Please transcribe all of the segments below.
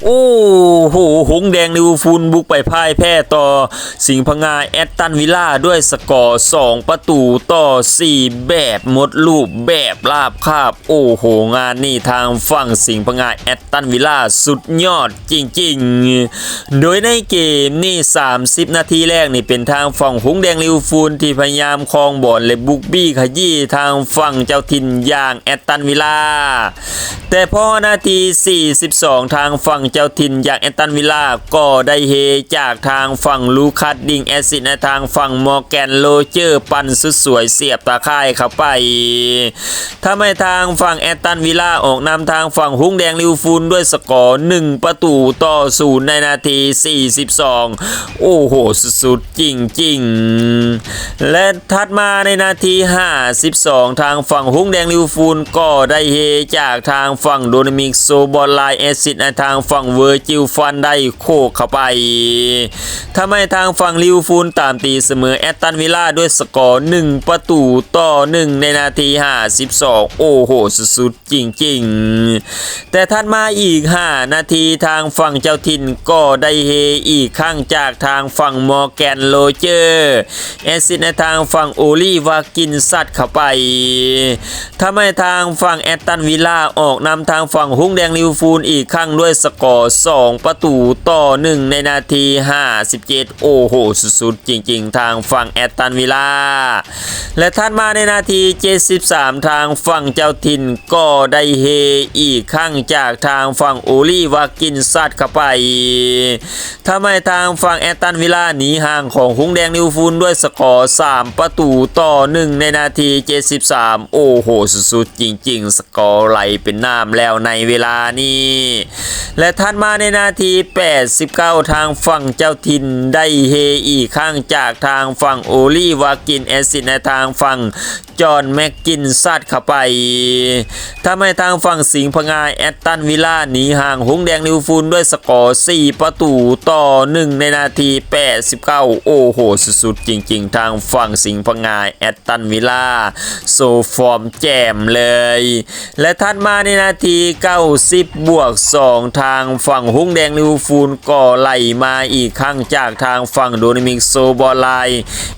โอ้โหหงแดงลิเวอร์พูลบุกไปพ่ายแพ้ต่อสิงห์พงาแอตตันวิลล่าด้วยสกอร์2ประตูต่อ4แบบหมดลูกแบบราบคาบโอ้โหงานนี้ทางฝั่งสิงห์พงาแอตตันวิลล่าสุดยอดจริงๆโดยในเกมนี่30นาทีแรกนี่เป็นทางฝั่งหงแดงลิเวอร์พูลที่พยายามครองบอลและบุกบี้ขยี้ทางฝั่งเจ้าถิ่นอย่างแอตตันวิลล่าแต่พอนาที42ทางฝั่งเจ้าถิ่นอย่างแอตตันวิลล่าก็ได้เฮจากทางฝั่งลูคัสดิงแอซิดในทางฝั่งมอร์แกนโรเจอร์ปั่นสุดสวยเสียบตาข่ายเข้าไปทำให้ทางฝั่งแอตตันวิลล่าออกนำทางฝั่งหงแดงลิเวอร์พูลด้วยสกอร์1ประตูต่อ0ในนาที42โอ้โหสุดๆจริงๆและถัดมาในนาที52ทางฝั่งหงแดงลิเวอร์พูลก็ได้เฮจากทางฝั่งโดนามิกโซบอลไลแอซิดในทางฝั่งเวอร์จิลฟันได้โคกเข้าไปทำให้ทางฝั่งลิเวอร์พูลตามตีเสมอแอตตันวิลล่าด้วยสกอร์1ประตูต่อ1ในนาที52โอ้โหสุดๆจริงๆแต่ถัดมาอีก5นาทีทางฝั่งเจ้าถิ่นก็ได้เฮอีกครั้งจากทางฝั่งมอร์แกนโรเจอร์แอซิดในทางฝั่งโอลีวากินซัดเข้าไปทำให้ทางฝั่งแอตตันวิลล่าออกนำทางฝั่งหงแดงลิเวอร์พูลอีกครั้งด้วยสกอร์2ประตูต่อ1ในนาที57โอ้โหสุดๆจริงๆทางฝั่งแอตตันวิลล่าและถัดมาในนาที73ทางฝั่งเจ้าถิ่นก็ได้เฮอีกครั้งจากทางฝั่งโอลีวากินซัดเข้าไปทำให้ทางฝั่งแอตตันวิลล่าหนีห่างของหงแดงลิเวอร์พูลด้วยสกอร์3ประตูต่อ1ในนาที73โอ้โหสุดๆจริงๆสกอร์ไหลเป็นน้ำแล้วในเวลานี้และถัดมาในนาที89ทางฝั่งเจ้าถิ่นได้เฮอีกครั้งจากทางฝั่งโอลีวากินแอซิดในทางฝั่งจอห์นแม็กกินซัดเข้าไปทำให้ทางฝั่งสิงห์พงาแอตตันวิลล่าหนีห่างหงแดงลิเวอร์พูลด้วยสกอร์4ประตูต่อ1ในนาที89โอ้โหสุดๆจริงๆทางฝั่งสิงห์พงาแอตตันวิลล่าโซฟอร์มแจ่มเลยและถัดมาในนาที90บวก2ทางฝั่งหงแดงลิเวอร์พูลก็ไล่มาอีกครั้งจากทางฝั่งโดนามิกโซบอลไล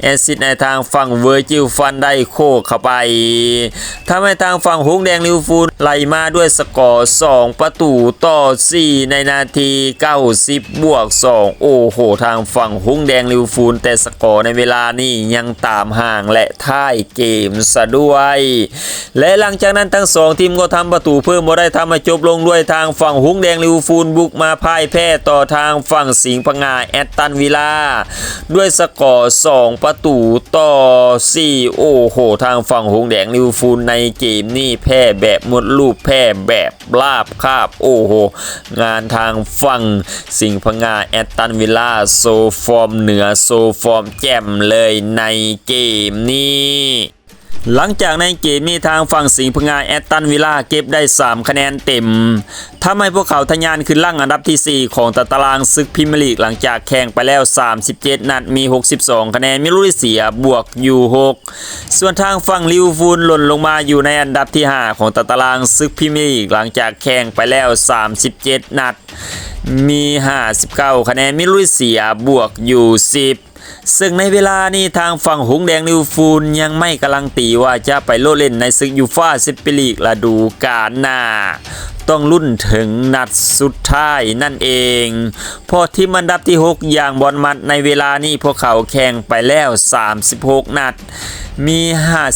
แอซิดในทางฝั่งเวอร์จิลฟันได้โคเข้าไปทำให้ทางฝั่งหงแดงลิเวอร์พูลไล่มาด้วยสกอร์2ประตูต่อ4ในนาที90บวก2โอ้โหทางฝั่งหงแดงลิเวอร์พูลแต่สกอร์ในเวลานี้ยังตามห่างและท้ายเกมซะด้วยและหลังจากนั้นทั้ง2ทีมก็ทำประตูเพิ่มมาได้ทำให้จบลงด้วยทางฝั่งหงแดงลิเวอร์พูลบุกมาพ่ายแพ้ต่อทางฝั่งสิงห์พงาแอตตันวิลล่าด้วยสกอร์2ประตูต่อ4โอ้โหทางฝั่งหงแดงลิเวอร์พูลในเกมนี้แพ้แบบหมดลูกแพ้แบบราบคาบโอ้โหงานทางฝั่งสิงห์พงาแอตตันวิลล่าโซฟอร์มเหนือโซฟอร์มแจ่มเลยในเกมนี้หลังจากในเกมนี้ทางฝั่งสิงห์พงาแอตตันวิลล่าเก็บได้3คะแนนเต็มทำให้พวกเขาทะยานขึ้นล่างอันดับที่4ของตารางศึกพรีเมียร์ลีกหลังจากแข่งไปแล้ว37นัดมี62คะแนนไม่รู้เสียบวกอยู่6ส่วนทางฝั่งลิเวอร์พูลหล่นลงมาอยู่ในอันดับที่5ของตารางศึกพรีเมียร์ลีกหลังจากแข่งไปแล้ว37นัดมี59คะแนนไม่รู้เสียบวกอยู่10ซึ่งในเวลานี้ทางฝั่งหงแดงลิเวอร์พูลยังไม่การันตีว่าจะไปโลดเล่นในศึกยูฟ่าแชมเปี้ยนลีกฤดูกาลหน้าต้องลุ้นถึงนัดสุดท้ายนั่นเองพอทีมอันดับที่6อย่างบอลมัดในเวลานี้พวกเขาแข่งไปแล้ว36นัดมี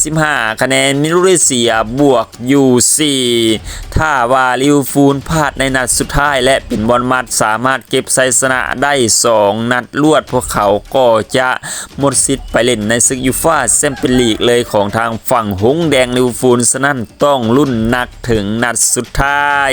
55คะแนนมิรู้เสียบวกอยู่4ถ้าว่าลิเวอร์พูลพลาดในนัดสุดท้ายและเป็นบอลมัดสามารถเก็บชัยชนะได้2นัดรวดพวกเขาก็จะหมดสิทธิ์ไปเล่นในศึกยูฟ่าแชมเปี้ยนลีกเลยของทางฝั่งหงแดงลิเวอร์พูลฉะนั้นต้องลุ้นหนักถึงนัดสุดท้าย